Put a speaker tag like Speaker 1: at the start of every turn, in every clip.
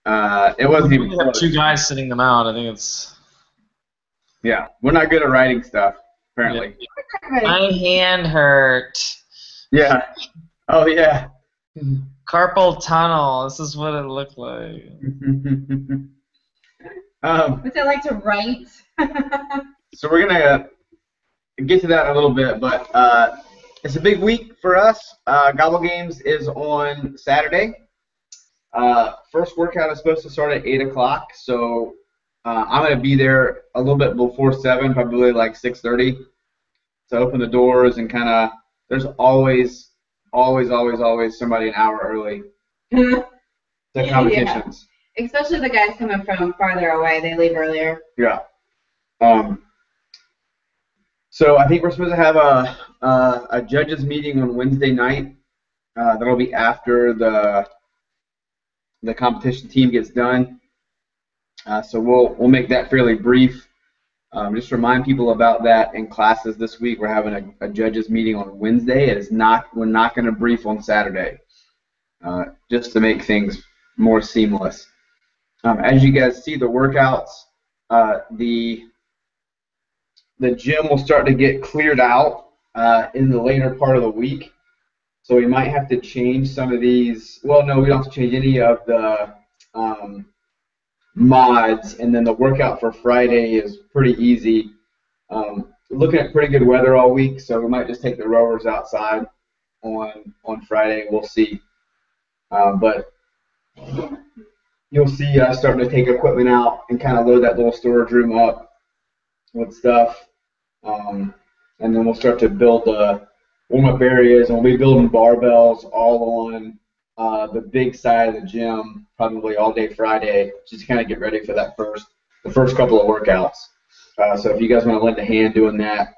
Speaker 1: It wasn't
Speaker 2: We
Speaker 1: even
Speaker 2: have
Speaker 1: close.
Speaker 2: two guys sitting them out. I think it's.
Speaker 1: Yeah, we're not good at writing stuff, apparently.
Speaker 2: My hand hurt.
Speaker 1: Yeah. Oh, yeah.
Speaker 2: Carpal tunnel. This is what it looked like.
Speaker 3: What's it like to write?
Speaker 1: So we're going to get to that in a little bit, but it's a big week for us. Gobble Games is on Saturday. First workout is supposed to start at 8 o'clock, so I'm going to be there a little bit before 7, probably like 6:30, to open the doors and kind of, there's always somebody an hour early to competitions.
Speaker 3: Yeah. Especially the guys coming from farther away, they leave earlier.
Speaker 1: Yeah. So I think we're supposed to have a judges meeting on Wednesday night. That'll be after the competition team gets done. So we'll make that fairly brief. Just remind people about that in classes this week. We're having a judges meeting on Wednesday. We're not going to brief on Saturday, just to make things more seamless. As you guys see the workouts, the gym will start to get cleared out in the later part of the week. So we might have to change some of these. Well, no, we don't have to change any of the mods, and then the workout for Friday is pretty easy. Looking at pretty good weather all week, so we might just take the rowers outside on Friday. We'll see. But you'll see us starting to take equipment out and kind of load that little storage room up with stuff. And then we'll start to build the warm-up areas, and we'll be building barbells all on the big side of the gym, probably all day Friday, just to kind of get ready for the first couple of workouts. So if you guys want to lend a hand doing that,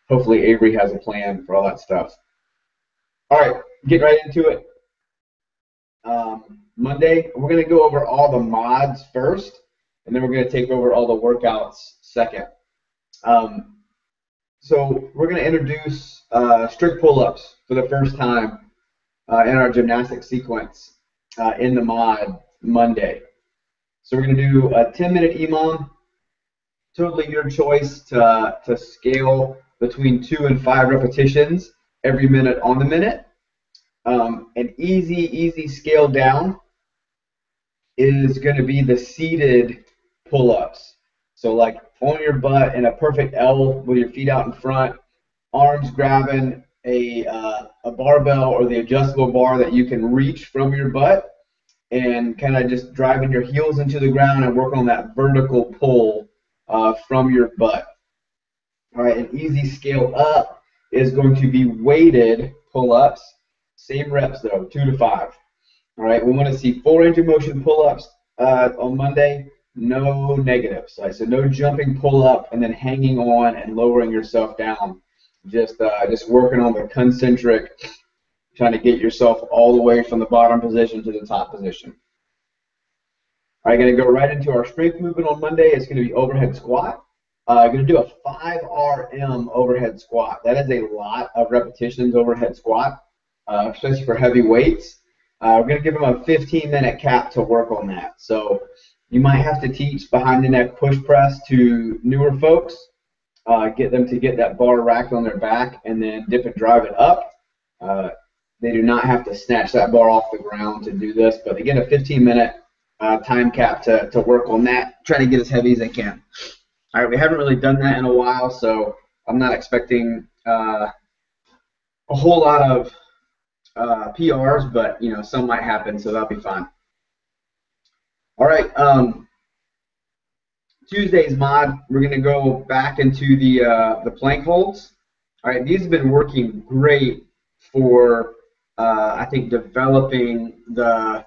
Speaker 1: hopefully Avery has a plan for all that stuff. All right, get right into it. Monday, we're going to go over all the mods first, and then we're going to take over all the workouts second. So we're going to introduce strict pull-ups for the first time in our gymnastics sequence in the mod Monday. So we're going to do a 10-minute EMOM, totally your choice to scale between 2 and 5 repetitions every minute on the minute. An easy scale down is going to be the seated pull-ups. So like on your butt in a perfect L with your feet out in front, arms grabbing a barbell or the adjustable bar that you can reach from your butt, and kind of just driving your heels into the ground and working on that vertical pull from your butt. All right, an easy scale up is going to be weighted pull-ups. Same reps though, 2 to 5. All right, we want to see full range of motion pull-ups on Monday. No negatives. Right? So no jumping pull-up and then hanging on and lowering yourself down. Just working on the concentric, trying to get yourself all the way from the bottom position to the top position. All right, going to go right into our strength movement on Monday. It's going to be overhead squat. Going to do a 5 RM overhead squat. That is a lot of repetitions overhead squat, especially for heavy weights. We're going to give them a 15-minute cap to work on that. So you might have to teach behind the neck push press to newer folks, get them to get that bar racked on their back and then dip and drive it up. They do not have to snatch that bar off the ground to do this, but again, a 15-minute time cap to work on that, try to get as heavy as they can. All right, we haven't really done that in a while, so I'm not expecting a whole lot of PRs, but you know, some might happen, so that'll be fine. All right, Tuesday's mod, we're going to go back into the plank holds. All right, these have been working great for, I think, developing the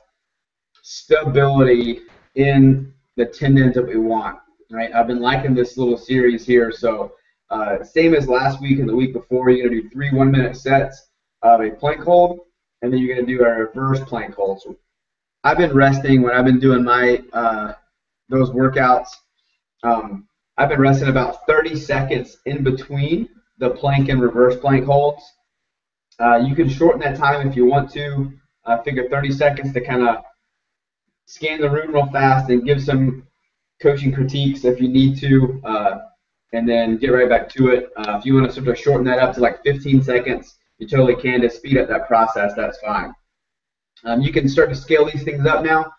Speaker 1: stability in the tendons that we want. Right, I've been liking this little series here. So same as last week and the week before, you're going to do 3 1-minute sets of a plank hold, and then you're going to do a reverse plank hold. So I've been resting when I've been doing my those workouts. I've been resting about 30 seconds in between the plank and reverse plank holds. You can shorten that time if you want to. Figure 30 seconds to kind of scan the room real fast and give some coaching critiques if you need to, and then get right back to it. If you want to sort of shorten that up to like 15 seconds, you totally can to speed up that process. That's fine. You can start to scale these things up now.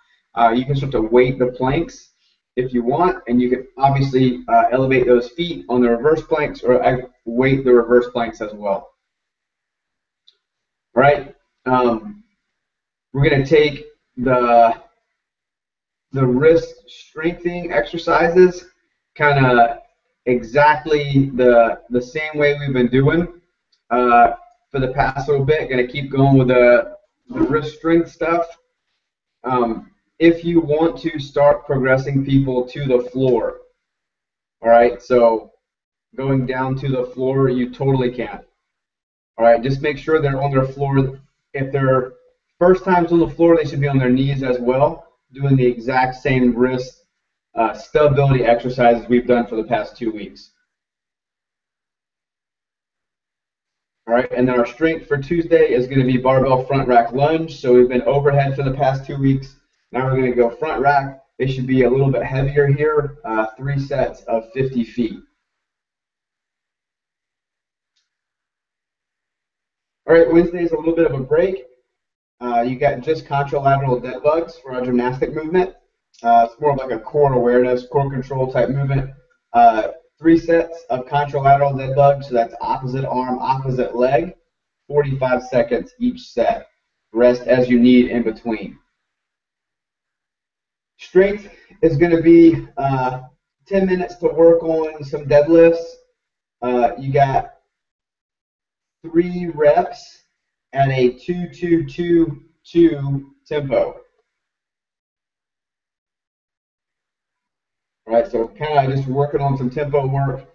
Speaker 1: You can start to weight the planks if you want, and you can obviously elevate those feet on the reverse planks or weight the reverse planks as well. All right. We're going to take the wrist strengthening exercises kind of exactly the same way we've been doing for the past little bit. Going to keep going with the wrist strength stuff. If you want to start progressing people to the floor, all right, so going down to the floor, you totally can. All right, just make sure they're on their floor. If they're first times on the floor, they should be on their knees as well, doing the exact same wrist stability exercises we've done for the past 2 weeks. All right, and then our strength for Tuesday is going to be barbell front rack lunge. So we've been overhead for the past 2 weeks. Now we're going to go front rack. It should be a little bit heavier here, 3 sets of 50 feet. All right, Wednesday is a little bit of a break. You got just contralateral dead bugs for our gymnastic movement. It's more of like a core awareness, core control type movement. 3 sets of contralateral dead bugs, so that's opposite arm, opposite leg, 45 seconds each set. Rest as you need in between. Strength is going to be 10 minutes to work on some deadlifts. You got 3 reps at a 2-2-2-2 tempo. All right, so kind of just working on some tempo work.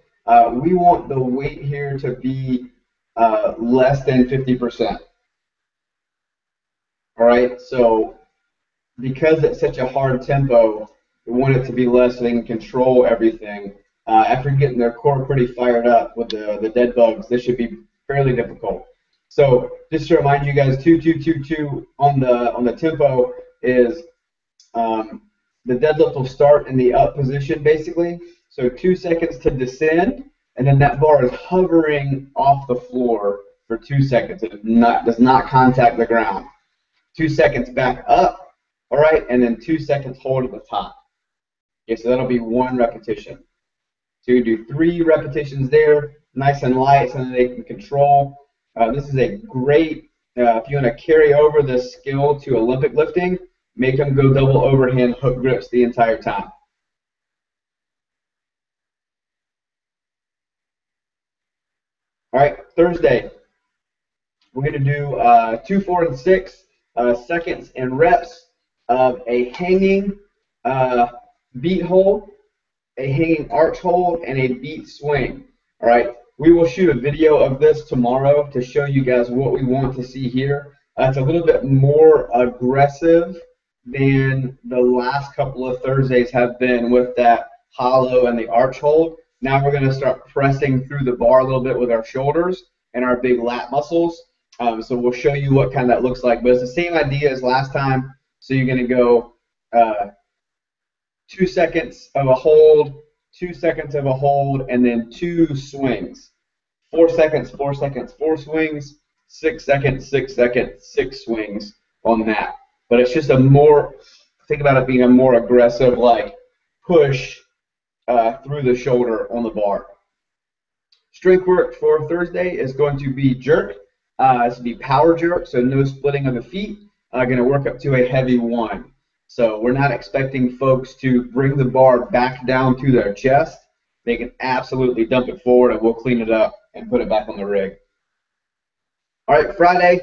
Speaker 1: We want the weight here to be less than 50%. All right, so because it's such a hard tempo, we want it to be less so they can control everything. After getting their core pretty fired up with the dead bugs, this should be fairly difficult. So just to remind you guys, 2-2-2-2 on the tempo is the deadlift will start in the up position basically. So 2 seconds to descend, and then that bar is hovering off the floor for 2 seconds. It does not contact the ground. 2 seconds back up, all right, and then 2 seconds hold at the top. Okay, so that'll be 1 repetition. So you do 3 repetitions there, nice and light, so that they can control. This is a great, if you want to carry over this skill to Olympic lifting, make them go double overhand hook grips the entire time. All right, Thursday, we're going to do 2, 4, and 6 seconds and reps of a hanging beat hold, a hanging arch hold, and a beat swing. All right, we will shoot a video of this tomorrow to show you guys what we want to see here. It's a little bit more aggressive than the last couple of Thursdays have been with that hollow and the arch hold. Now we're going to start pressing through the bar a little bit with our shoulders and our big lat muscles. So we'll show you what kind that looks like. But it's the same idea as last time. So you're going to go 2 seconds of a hold, 2 seconds of a hold, and then 2 swings. 4 seconds, 4 seconds, 4 swings, 6 seconds, 6 seconds, 6 swings on that. But it's just a more, think about it being a more aggressive, like, push through the shoulder on the bar. Strength work for Thursday is going to be jerk. This will be power jerk, so no splitting of the feet. Going to work up to a heavy 1. So we're not expecting folks to bring the bar back down to their chest. They can absolutely dump it forward, and we'll clean it up and put it back on the rig. All right, Friday,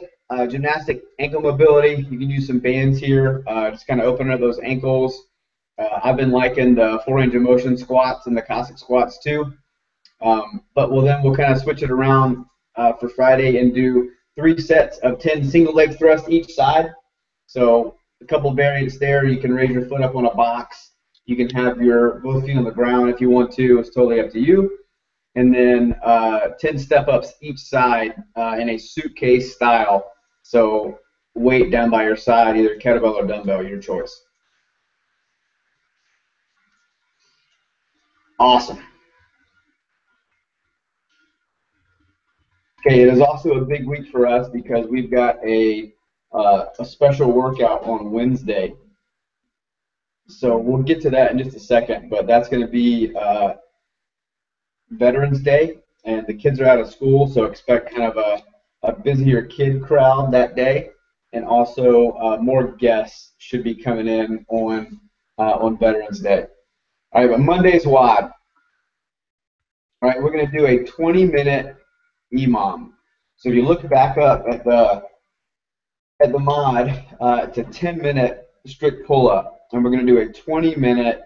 Speaker 1: gymnastic ankle mobility. You can use some bands here, just kind of open up those ankles. I've been liking the 4-range of motion squats and the Cossack squats too. But we'll kind of switch it around for Friday and do 3 sets of 10 single leg thrusts each side. So a couple variants there. You can raise your foot up on a box. You can have your both feet on the ground if you want to. It's totally up to you. And then 10 step-ups each side in a suitcase style. So weight down by your side, either kettlebell or dumbbell, your choice. Awesome. Okay, it is also a big week for us because we've got a special workout on Wednesday. So we'll get to that in just a second, but that's going to be Veterans Day, and the kids are out of school, so expect kind of a busier kid crowd that day, and also more guests should be coming in on Veterans Day. All right, but Monday's WOD. All right, we're going to do a 20-minute EMOM. So if you look back up at the mod, it's a 10-minute strict pull-up, and we're going to do a 20-minute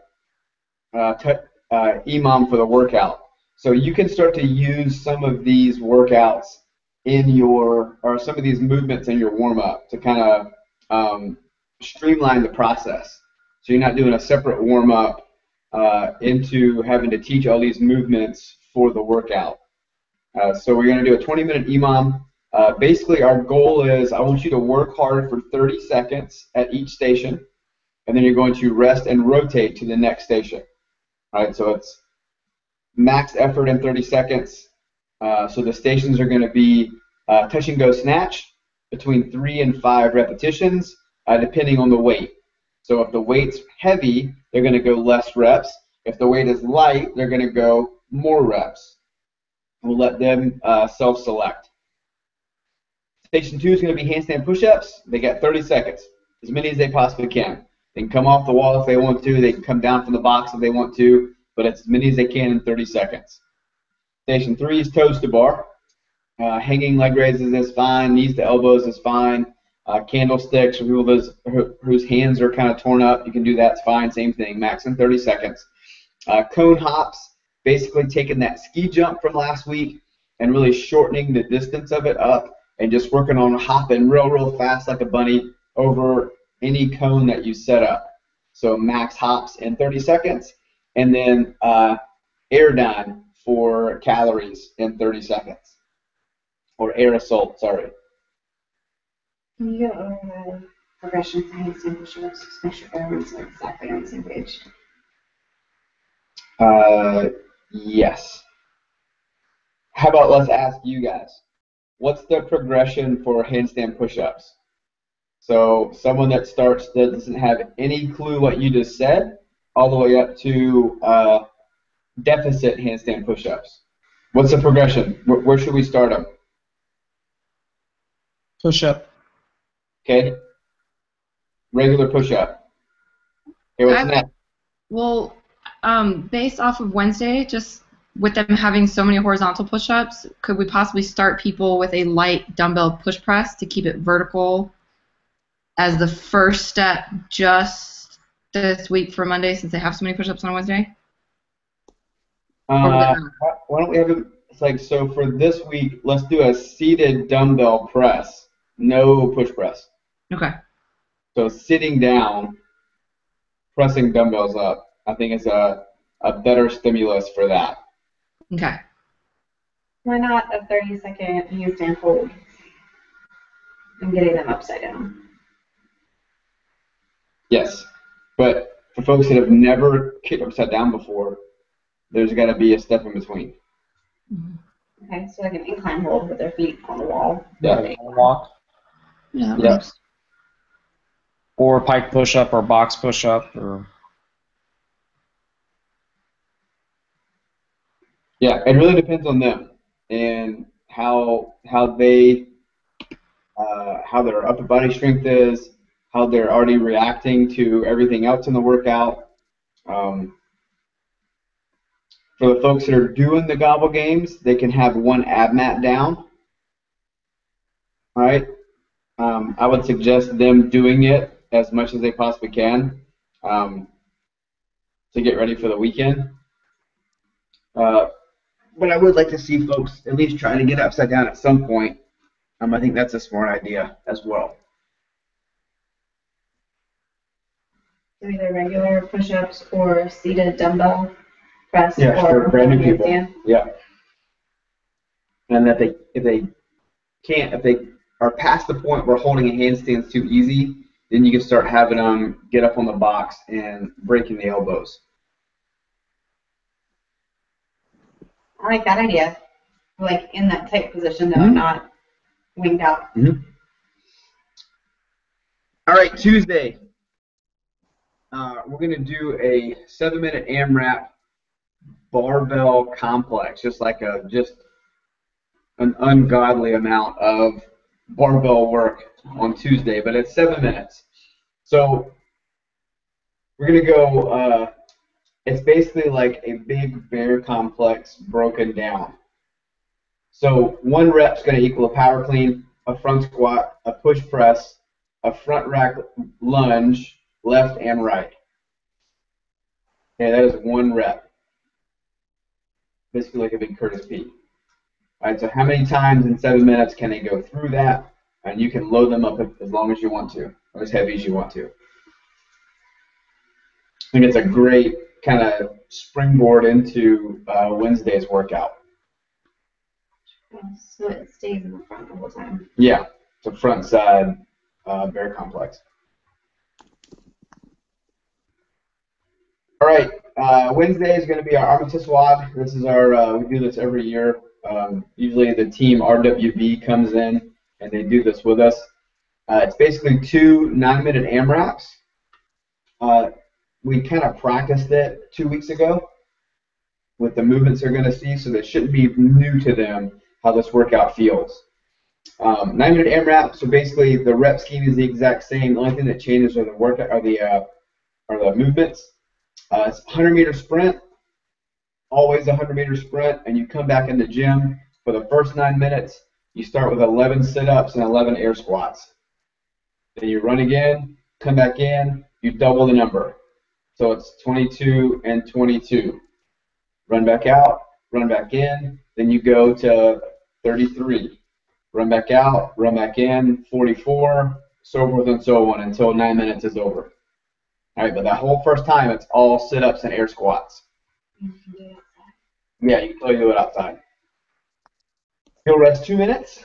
Speaker 1: EMOM for the workout. So you can start to use some of these workouts or some of these movements in your warm-up to kind of streamline the process. So you're not doing a separate warm-up into having to teach all these movements for the workout. So we're going to do a 20-minute EMOM. Basically, our goal is I want you to work hard for 30 seconds at each station, and then you're going to rest and rotate to the next station. All right, so it's max effort in 30 seconds. So the stations are going to be touch and go snatch between 3 and 5 repetitions, depending on the weight. So if the weight's heavy, they're going to go less reps. If the weight is light, they're going to go more reps. We'll let them self-select. Station 2 is going to be handstand push-ups. They got 30 seconds, as many as they possibly can. They can come off the wall if they want to. They can come down from the box if they want to, but as many as they can in 30 seconds. Station 3 is toes to bar. Hanging leg raises is fine. Knees to elbows is fine. Candlesticks, whose hands are kind of torn up, you can do that. It's fine. Same thing. Max in 30 seconds. Cone hops, basically taking that ski jump from last week and really shortening the distance of it up and just working on hopping real fast like a bunny over any cone that you set up. So max hops in 30 seconds, and then air down for calories in 30 seconds. Or air assault, sorry.
Speaker 3: Can you go over the progression for handstand push-ups? Just make sure everyone's exactly on the same page.
Speaker 1: Yes. How about let's ask you guys, what's the progression for handstand push-ups? So someone that starts that doesn't have any clue what you just said, all the way up to deficit handstand push-ups. What's the progression? Where should we start them?
Speaker 2: Push-up.
Speaker 1: Okay. Regular push-up. Okay, what's next?
Speaker 4: Well, based off of Wednesday, just with them having so many horizontal push-ups, could we possibly start people with a light dumbbell push press to keep it vertical as the first step just this week for Monday, since they have so many push-ups on Wednesday?
Speaker 1: Why don't we have it, it's like, so for this week, let's do a seated dumbbell press, no push press.
Speaker 4: Okay.
Speaker 1: So sitting down, pressing dumbbells up, I think is a better stimulus for that.
Speaker 4: Okay.
Speaker 3: Why not a 30-second handstand hold and getting them upside down?
Speaker 1: Yes, but for folks that have never kicked upside down before, there's got to be a step in between.
Speaker 3: Okay, so like an incline hold with their feet on the wall.
Speaker 1: Yeah.
Speaker 2: Walk.
Speaker 4: Yeah. That
Speaker 1: Yep.
Speaker 4: works.
Speaker 2: Or pike push-up or box push-up. Or...
Speaker 1: Yeah, it really depends on them and how their upper body strength is, how they're already reacting to everything else in the workout. For the folks that are doing the gobble games, they can have one ab mat down. All right. I would suggest them doing it as much as they possibly can to get ready for the weekend. But I would like to see folks at least trying to get upside down at some point. I think that's a smart idea as well.
Speaker 3: So either regular push-ups or seated dumbbell press
Speaker 1: Yeah,
Speaker 3: or
Speaker 1: for brand new people.
Speaker 3: handstand.
Speaker 1: Yeah. And that if they are past the point where holding a handstand's too easy, then you can start having them get up on the box and breaking the elbows.
Speaker 3: I like that idea. Like in that tight position, though, not winged out.
Speaker 1: All right, Tuesday. We're going to do a 7-minute AMRAP barbell complex, just an ungodly amount of barbell work on Tuesday, but it's 7 minutes. So we're going to go, it's basically like a big bear complex broken down. So 1 rep's going to equal a power clean, a front squat, a push press, a front rack lunge, left and right. Okay, that is 1 rep. Basically like a big Curtis P. All right, so how many times in 7 minutes can they go through that? And you can load them up as long as you want to, or as heavy as you want to. I think it's a great kind of springboard into Wednesday's workout.
Speaker 3: So it stays in the front the whole time.
Speaker 1: Yeah, it's a front side bear complex. All right, Wednesday is going to be our armistice WOD. This is our, we do this every year. Usually the team RWB comes in and they do this with us. It's basically 2 9-minute AMRAPs. We kind of practiced it 2 weeks ago with the movements they're going to see, so that shouldn't be new to them how this workout feels. 9-minute AMRAP, so basically the rep scheme is the exact same. The only thing that changes are the workout, are the movements. It's a 100-meter sprint, always a 100-meter sprint, and you come back in the gym for the first 9 minutes. You start with 11 sit-ups and 11 air squats. Then you run again, come back in, you double the number. So it's 22 and 22. Run back out, run back in, then you go to 33. Run back out, run back in, 44, so forth and so on until 9 minutes is over. All right, but that whole first time, it's all sit-ups and air squats. Yeah, you can totally do it outside. You'll rest 2 minutes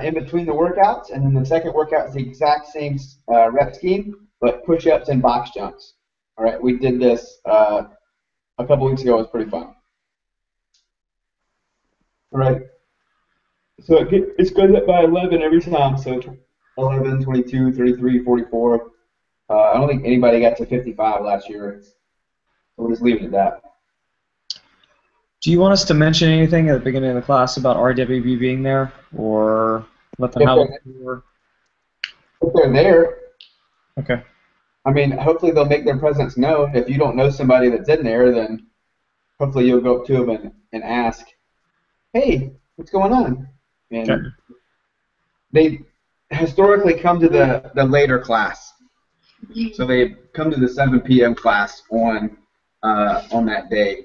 Speaker 1: in between the workouts, and then the second workout is the exact same rep scheme, but push-ups and box jumps. All right, we did this a couple weeks ago. It was pretty fun. All right, so it's goes up by 11 every time, so 11, 22, 33, 44. I don't think anybody got to 55 last year. So we'll just leave it at that.
Speaker 2: Do you want us to mention anything at the beginning of the class about RWB being there, or let them know?
Speaker 1: If they're there.
Speaker 2: Okay.
Speaker 1: I mean, hopefully they'll make their presence known. If you don't know somebody that's in there, then hopefully you'll go up to them and ask, hey, what's going on? And
Speaker 2: okay.
Speaker 1: They historically come to the later class. So they come to the 7 p.m. class on that day.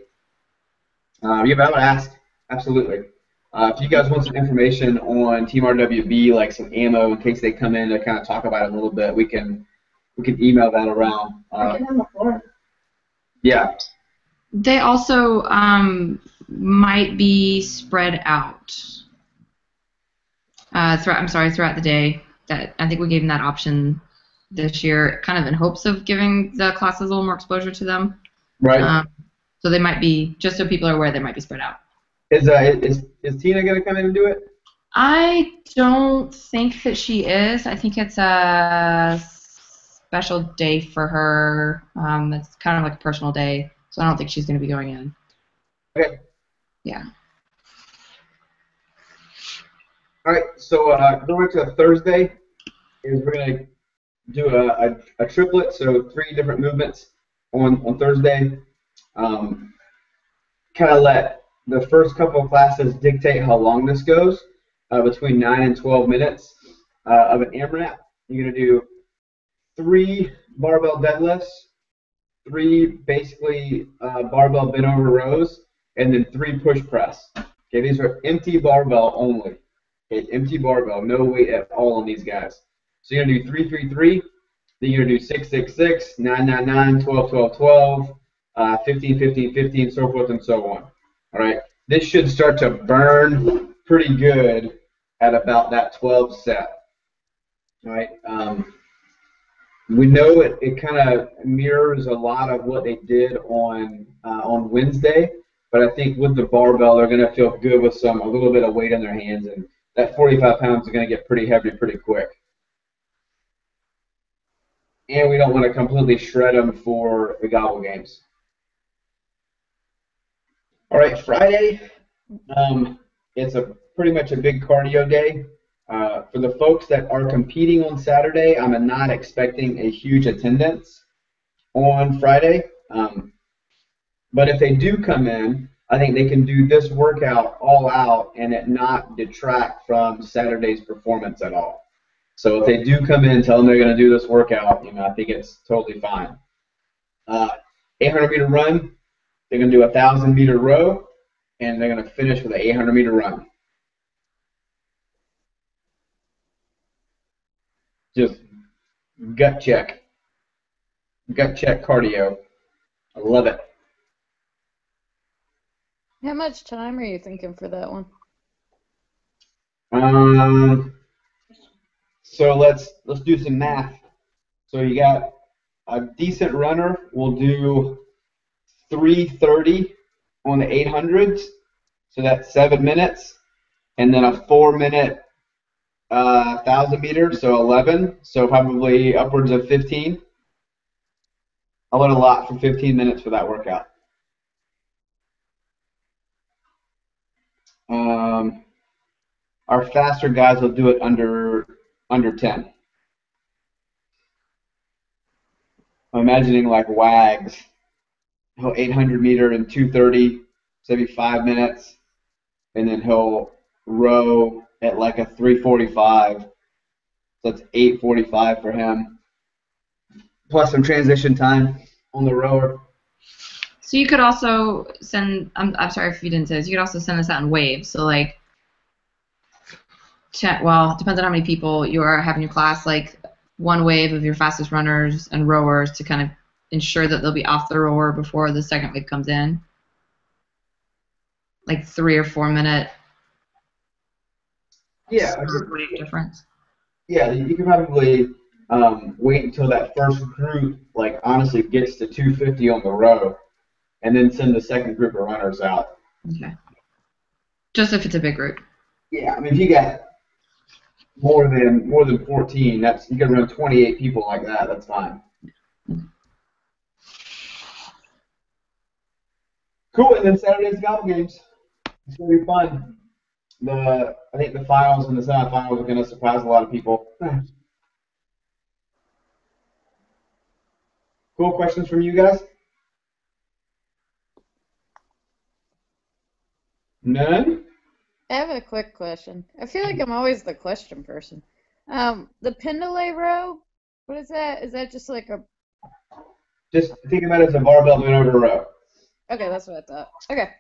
Speaker 1: Yeah, but I would ask, absolutely. If you guys want some information on Team RWB, like some ammo in case they come in to kind of talk about it a little bit, we can email that around. Yeah.
Speaker 4: They also might be spread out throughout the day. That I think we gave them that option this year, kind of in hopes of giving the classes a little more exposure to them.
Speaker 1: Right.
Speaker 4: So they might be, just so people are aware, they might be spread out.
Speaker 1: Is Tina going to come in and do it?
Speaker 4: I don't think that she is. I think it's a special day for her. It's kind of like a personal day, so I don't think she's going to be going in.
Speaker 1: Okay.
Speaker 4: Yeah.
Speaker 1: All right, so going to Thursday is we're going to do a triplet, so 3 different movements on Thursday. Kind of let the first couple of classes dictate how long this goes, between 9 and 12 minutes of an AMRAP. You're going to do 3 barbell deadlifts, 3 basically barbell bent over rows, and then 3 push press. Okay, these are empty barbell only. Okay, empty barbell, no weight at all on these guys. So you're going to do 3, 3, 3. Then you're going to do 6, 6, 6, 9, 9, 9, 12, 12, 12, 15, 15, 15, so forth and so on. All right, this should start to burn pretty good at about that 12 set. All right, we know it kind of mirrors a lot of what they did on Wednesday, but I think with the barbell, they're going to feel good with a little bit of weight in their hands, and that 45 pounds is going to get pretty heavy pretty quick. And we don't want to completely shred them for the gobble games. All right, Friday, it's pretty much a big cardio day. For the folks that are competing on Saturday, I'm not expecting a huge attendance on Friday. But if they do come in, I think they can do this workout all out and it not detract from Saturday's performance at all. So if they do come in, tell them they're going to do this workout, I think it's totally fine. 800-meter run, they're going to do a 1,000-meter row, and they're going to finish with an 800-meter run. Just gut check cardio. I love it.
Speaker 5: How much time are you thinking for that one?
Speaker 1: So let's do some math. So you got a decent runner will do 3:30 on the 800s, so that's 7 minutes, and then a 4-minute 1,000 meters, so 11, so probably upwards of 15. I went a lot for 15 minutes for that workout. Our faster guys will do it under 10. I'm imagining like Wags, he'll 800 meter in 2:30, so maybe 5 minutes, and then he'll row at like a 3:45. So that's 8:45 for him, plus some transition time on the rower.
Speaker 4: So you could also send. I'm sorry if you didn't say this. You could also send this out in waves. So like, well, it depends on how many people you are having your class. Like one wave of your fastest runners and rowers to kind of ensure that they'll be off the rower before the second wave comes in. Like 3 or 4 minute.
Speaker 1: Yeah.
Speaker 4: Wave difference.
Speaker 1: Yeah, you can probably wait until that first group, like honestly, gets to 250 on the row, and then send the second group of runners out.
Speaker 4: Okay. Just if it's a big group.
Speaker 1: Yeah, I mean, if you got more than 14, you can run 28 people like that. That's fine. Cool, and then Saturday's gobble games. It's gonna be fun. I think the finals and the semifinals are gonna surprise a lot of people. Cool. Questions from you guys? None?
Speaker 5: I have a quick question. I feel like I'm always the question person. The pendulum row, what is that? Is that just like a...
Speaker 1: Just think about it as a barbell bent over row.
Speaker 5: Okay, that's what I thought. Okay.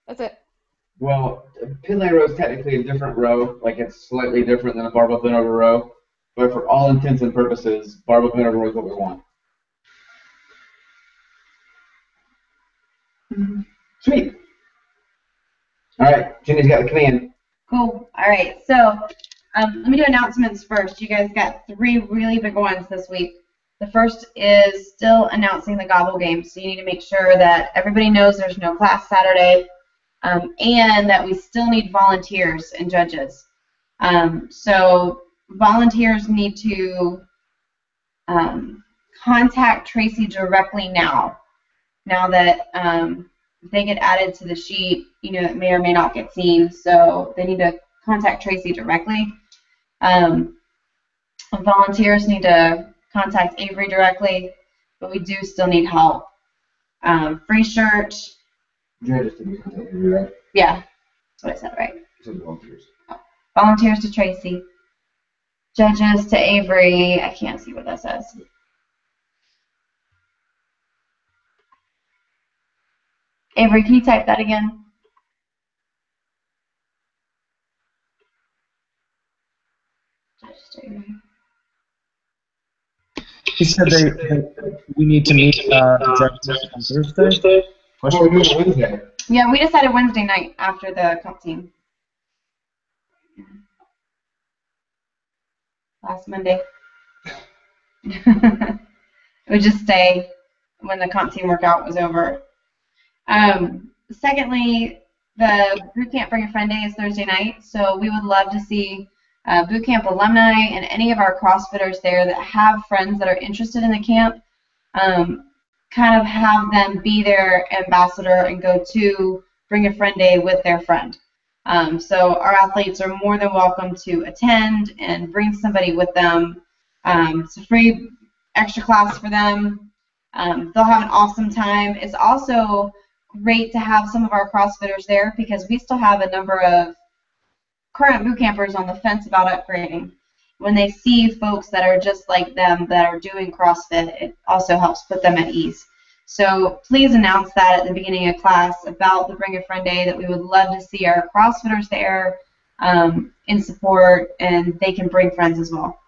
Speaker 5: That's it.
Speaker 1: Well, Pinlay row is technically a different row. Like, it's slightly different than a barbell bent over row. But for all intents and purposes, barbell bent over row is what we want. Sweet. All right, Jenny's got the command.
Speaker 3: Cool. All right. So let me do announcements first. You guys got 3 really big ones this week. The first is still announcing the gobble games. So you need to make sure that everybody knows there's no class Saturday, and that we still need volunteers and judges. So volunteers need to contact Tracy directly now. Now that they get added to the sheet, it may or may not get seen. So they need to contact Tracy directly. Volunteers need to contact Avery directly, but we do still need help. Free shirt. Yeah, that's what I said, right?
Speaker 1: Volunteers.
Speaker 3: Volunteers to Tracy. Judges to Avery. I can't see what that says. Avery, can you type that again? Judges to Avery.
Speaker 2: He said we need to meet the judges on Thursday.
Speaker 1: Oh, we're moving Wednesday.
Speaker 3: Yeah, we decided Wednesday night after the comp team. Last Monday. It would just stay when the comp team workout was over. Secondly, the boot camp Bring a Friend Day is Thursday night, so we would love to see boot camp alumni and any of our CrossFitters there that have friends that are interested in the camp, kind of have them be their ambassador and go to Bring a Friend Day with their friend. So our athletes are more than welcome to attend and bring somebody with them. It's a free extra class for them. They'll have an awesome time. It's also great to have some of our CrossFitters there because we still have a number of current boot campers on the fence about upgrading. When they see folks that are just like them that are doing CrossFit, it also helps put them at ease. So please announce that at the beginning of class about the Bring a Friend Day, that we would love to see our CrossFitters there in support, and they can bring friends as well.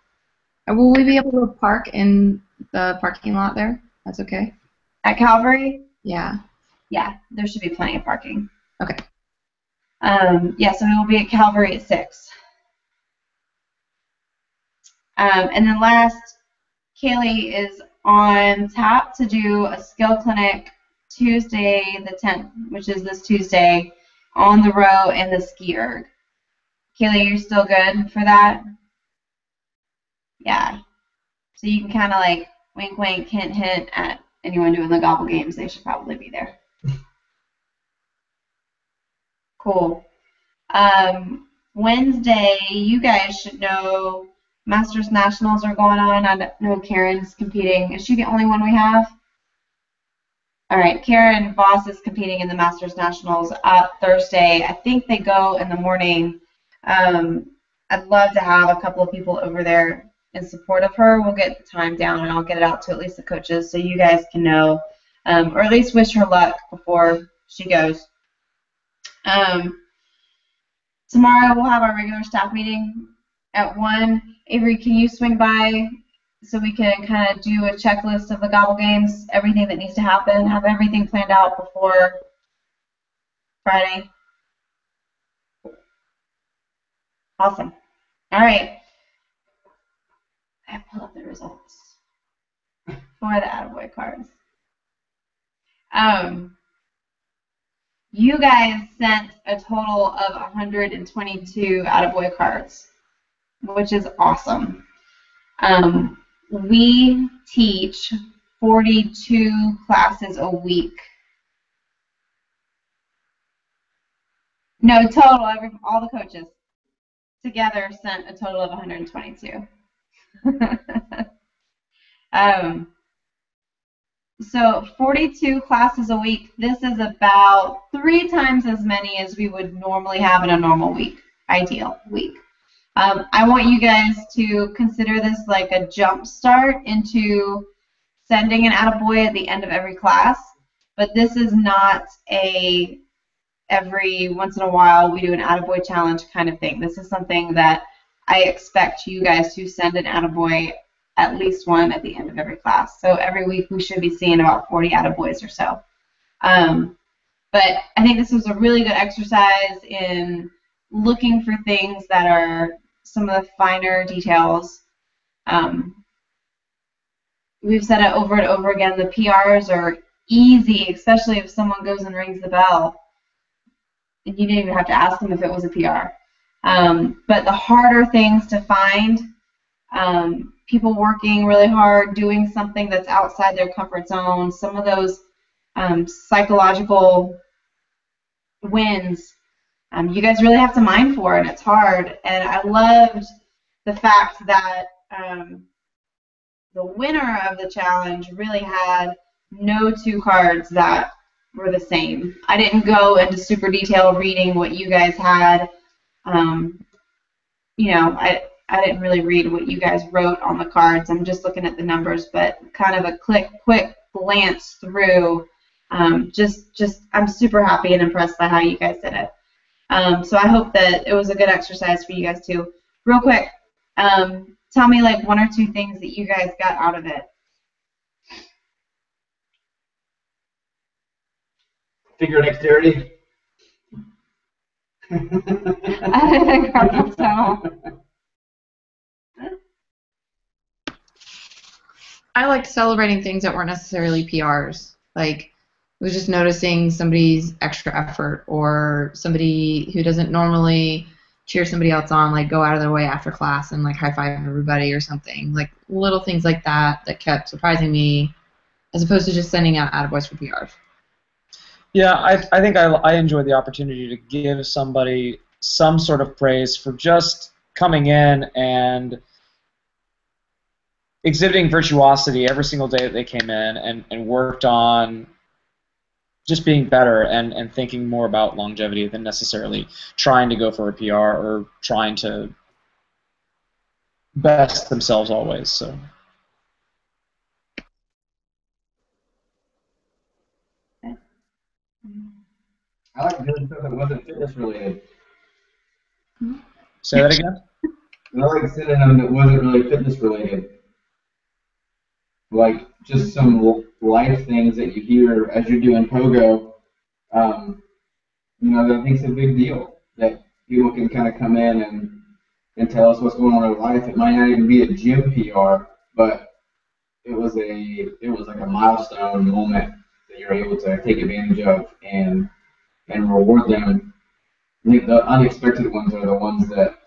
Speaker 4: Will we be able to park in the parking lot there? That's okay.
Speaker 3: At Calvary?
Speaker 4: Yeah.
Speaker 3: Yeah, there should be plenty of parking.
Speaker 4: Okay.
Speaker 3: Yeah, so we will be at Calvary at 6. And then last, Kaylee is on tap to do a skill clinic Tuesday the 10th, which is this Tuesday, on the row and the ski erg. Kaylee, you're still good for that? Yeah. So you can kind of like wink, wink, hint, hint at anyone doing the gobble games. They should probably be there. Cool. Wednesday, you guys should know Masters Nationals are going on. I know Karen's competing. Is she the only one we have? All right, Karen Voss is competing in the Masters Nationals Thursday. I think they go in the morning. I'd love to have a couple of people over there in support of her. We'll get the time down, and I'll get it out to at least the coaches so you guys can know, or at least wish her luck before she goes. Tomorrow we'll have our regular staff meeting at 1. Avery, can you swing by so we can kind of do a checklist of the gobble games, everything that needs to happen, have everything planned out before Friday? Awesome. All right. I pull up the results for the attaboy cards. You guys sent a total of 122 attaboy cards, which is awesome. We teach 42 classes a week. No, total, all the coaches together sent a total of 122. So 42 classes a week. This is about 3 times as many as we would normally have in a normal week, ideal week. I want you guys to consider this like a jump start into sending an attaboy at the end of every class, but this is not a every once in a while we do an attaboy challenge kind of thing. This is something that I expect you guys to send an attaboy, at least one at the end of every class. So every week we should be seeing about 40 attaboys or so. But I think this was a really good exercise in looking for things that are some of the finer details. We've said it over and over again, the PRs are easy, especially if someone goes and rings the bell. You didn't even have to ask them if it was a PR. But the harder things to find, people working really hard, doing something that's outside their comfort zone, some of those psychological wins, you guys really have to mine for, and it's hard. And I loved the fact that the winner of the challenge really had no 2 cards that were the same. I didn't go into super detail reading what you guys had. You know, I didn't really read what you guys wrote on the cards. I'm just looking at the numbers, but kind of a quick glance through. I'm super happy and impressed by how you guys did it. So I hope that it was a good exercise for you guys too. Real quick, tell me like 1 or 2 things that you guys got out of it.
Speaker 1: Figure dexterity.
Speaker 3: Carpal tunnel.
Speaker 4: I liked celebrating things that weren't necessarily PRs. Like, was just noticing somebody's extra effort, or somebody who doesn't normally cheer somebody else on, like go out of their way after class and like high five everybody or something. Like little things like that that kept surprising me, as opposed to just sending out attaboys for PRs.
Speaker 2: Yeah, I think I enjoyed the opportunity to give somebody some sort of praise for just coming in and exhibiting virtuosity every single day that they came in and worked on just being better and thinking more about longevity than necessarily trying to go for a PR or trying to best themselves always. So.
Speaker 1: I like doing stuff that wasn't fitness related.
Speaker 2: Say that again?
Speaker 1: I like sending them that wasn't really fitness related. Like just some life things that you hear as you're doing pogo. That I think is a big deal. That people can kind of come in and tell us what's going on in their life. It might not even be a gym PR, but it was like a milestone moment that you're able to take advantage of and reward them. I think the unexpected ones are the ones that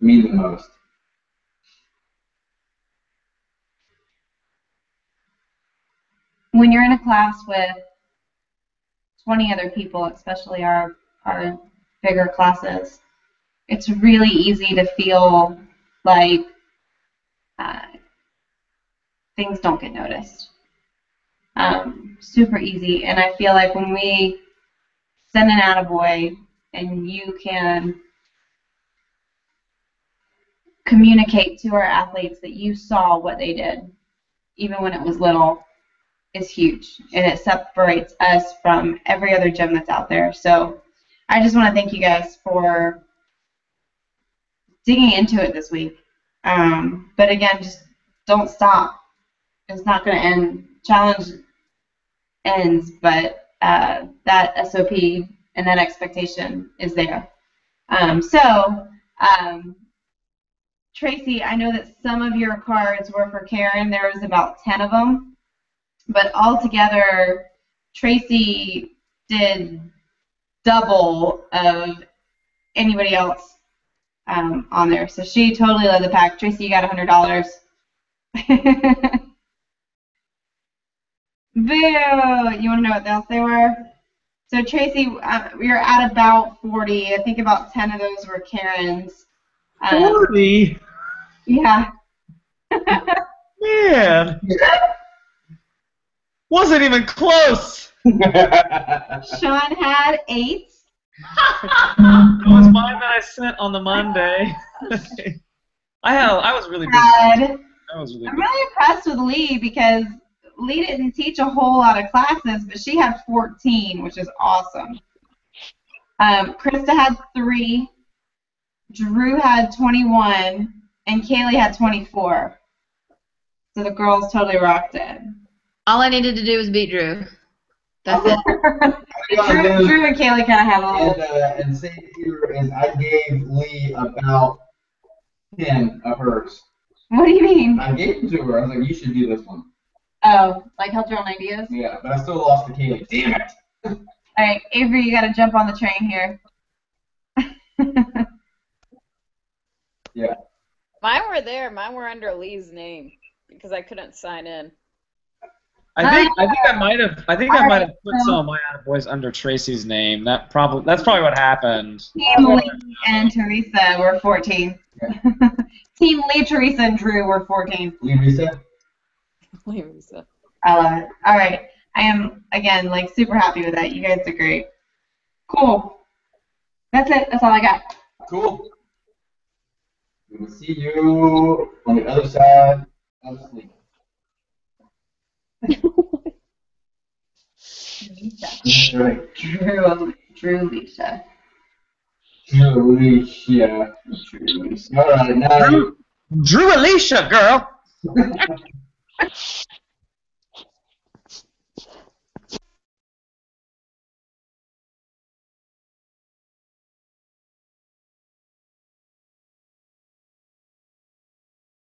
Speaker 1: mean the most.
Speaker 3: When you're in a class with 20 other people, especially our bigger classes, it's really easy to feel like things don't get noticed. Super easy. And I feel like when we send an attaboy and you can communicate to our athletes that you saw what they did, even when it was little, is huge. And it separates us from every other gym that's out there. So I just want to thank you guys for digging into it this week. But again, just don't stop. It's not going to end. Challenge ends, but that SOP and that expectation is there. Tracy, I know that some of your cards were for Karen. There was about 10 of them. But altogether, Tracy did double of anybody else on there. So she totally led the pack. Tracy, you got $100. Boo! You want to know what else they were? So Tracy, we were at about 40. I think about 10 of those were Karen's.
Speaker 2: 40?
Speaker 3: Yeah.
Speaker 2: Man. Wasn't even close.
Speaker 3: Sean had 8.
Speaker 2: That was mine that I sent on the Monday. I was really busy. I'm
Speaker 3: really impressed with Lee because Lee didn't teach a whole lot of classes, but she had 14, which is awesome. Krista had 3, Drew had 21, and Kaylee had 24. So the girls totally rocked it.
Speaker 4: All I needed to do was beat Drew. That's it.
Speaker 3: Drew and Kaylee kind of have a little.
Speaker 1: And say here is I gave Lee about 10 of hers.
Speaker 3: What do you mean?
Speaker 1: I gave them to her. I was like, you should do this one.
Speaker 3: Oh, like help your own ideas?
Speaker 1: Yeah, but I still lost to Kaylee. Damn it.
Speaker 3: All right, Avery, you got to jump on the train here.
Speaker 1: Yeah.
Speaker 5: Mine were there. Mine were under Lee's name because I couldn't sign in.
Speaker 2: I think I might have put some of my attaboys under Tracy's name. That's probably what happened.
Speaker 3: Team Lee and Teresa were 14. Yeah. Team Lee, Teresa, and Drew were 14.
Speaker 1: Lee, Teresa.
Speaker 3: I love it. All right, I am again super happy with that. You guys are great. Cool. That's it. That's all I got.
Speaker 1: Cool. We will see you on the other side of the sleep. That's right.
Speaker 3: Drew Lisa.
Speaker 1: All right, now.
Speaker 2: Drew Alicia, girl.